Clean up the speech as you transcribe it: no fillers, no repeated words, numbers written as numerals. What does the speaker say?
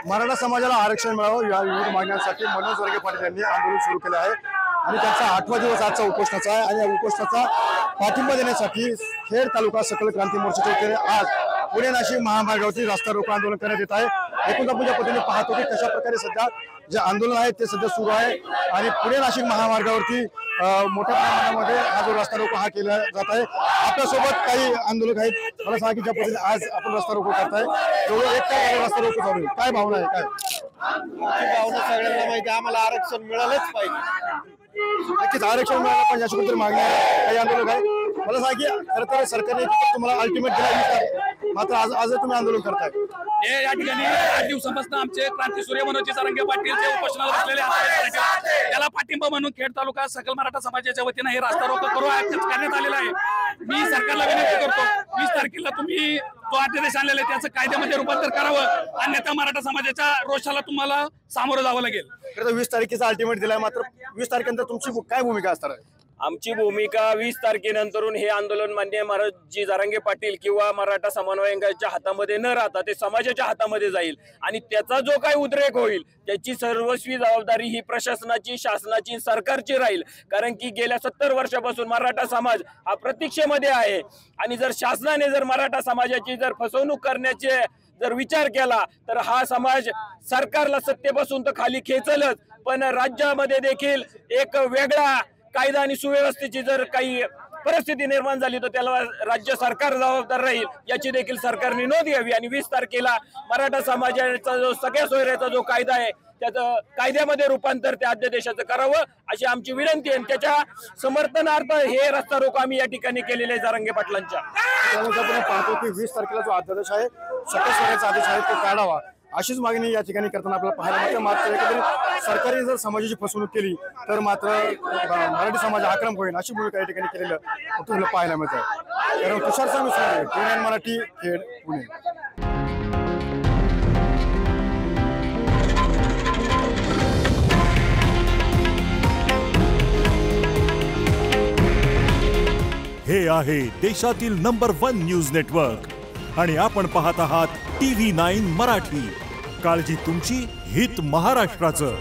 मराठा समाजाला आरक्षण मिळावं या विविध मागण्यांसाठी मनोज वर्गे पाटील यांनी आंदोलन सुरू केले आहे आणि त्याचा 8वा दिवस आजचा उपोषणाचा आहे आणि या उपोषणाचा पाठिंबा देण्यासाठी खेड तालुका सकल क्रांती मोर्चाच्या वतीने आज पुणे नाशिक महामार्गावरती रस्ता रोको आंदोलन करण्यात येत आहे। एकूण आपण ज्या पद्धतीने पाहतो की कशा प्रकारे सध्या जे आंदोलन आहे ते सध्या सुरू आहे आणि पुणे नाशिक महामार्गावरती मोठ्या प्रमाणामध्ये हा जो रस्ता रोको हा केला जात आहे। आपल्यासोबत काही आंदोलक आहेत, मला सांगा की ज्या पद्धतीने आज आपण रस्ता रोको करताय जवळ एक तास रस्ता रोको चालू आहे, काय भावना आहे? काय भावना सगळ्यांना माहिती, आम्हाला आरक्षण मिळालंच पाहिजे। नक्कीच आरक्षण मिळालं पाहिजे अशी कुठेतरी मागणी आहे, काही आंदोलक आहे। मला सांगा की खरं तर सरकारने तुम्हाला अल्टिमेट दिला, मात्र आज तुम्ही आंदोलन करताय। हे या ठिकाणी 8 दिवसांपासून आमचे क्रांतीसूर्य मनोज जरांगे पाटील जे उपोषणाला बसलेले आहेत त्याला पाठिंबा म्हणून खेड तालुका सकल मराठा समाजाच्या वतीने हे रस्ता रोको करण्यात आलेला आहे। मी सरकारला विनंती करतो 20 तारखेला तुम्ही जो अध्यादेश आणलेला आहे त्याचं कायद्यामध्ये रूपांतर करावं, अन्यथा मराठा समाजाच्या रोषाला तुम्हाला सामोरं जावं लागेल। खरं तर 20 तारखेचा अल्टिमेट दिलाय, मात्र 20 तारखेनंतर तुमची काय भूमिका असणार आहे? आमची भूमिका 20 तारखेनंतरून हे आंदोलन मान्य महाराज जरांगे पाटील किंवा मराठा समन्वयकांच्या हातामध्ये न राहता ते समाजाच्या हातामध्ये जाईल आणि त्याचा जो काही उद्रेक होईल त्याची सर्वस्वी जबाबदारी ही प्रशासनाची, शासनाची, सरकारची राहील। कारण की गेल्या 70 वर्षापासून मराठा समाज हा प्रतीक्षेमध्ये आहे आणि जर शासनाने जर मराठा समाजाची जर फसवणूक करण्याचे जर विचार केला तर हा समाज सरकारला सत्तेपासून तर खाली खेचलच, पण राज्यामध्ये देखील एक वेगळा कायदा आणि सुव्यवस्थेची जर काही परिस्थिती निर्माण झाली तर त्याला राज्य सरकार जबाबदार राहील, याची देखील सरकारने नोंद घ्यावी। आणि 20 तारखेला मराठा समाजाचा जो सगळ्या सोयऱ्याचा जो कायदा आहे त्याचं कायद्यामध्ये रूपांतर त्या अध्यादेशाचं करावं अशी आमची विनंती आहे। त्याच्या समर्थनार्थ हे रस्ता रोको आम्ही या ठिकाणी केलेले आहे जरांगे पाटलांच्या। आपण पाहतो की 20 तारखेला जो अध्यादेश आहे, सकल सोयऱ्याचा आदेश आहे तो काढावा अशीच मागणी या ठिकाणी करताना आपल्याला पाहायला मिळते। मात्र एकंदरीत सरकारने जर समाजाची फसवणूक केली तर मात्र मराठी समाज आक्रमक होईल अशी भूमिका या ठिकाणी केलेलं तुम्हाला पाहायला मिळतं। कारण तुषार स्वामी मराठी खेड पुणे। हे आहे देशातील नंबर 1 न्यूज नेटवर्क आणि आपण पाहत आहात TV9 मराठी। काळजी तुमची, हित महाराष्ट्राचं।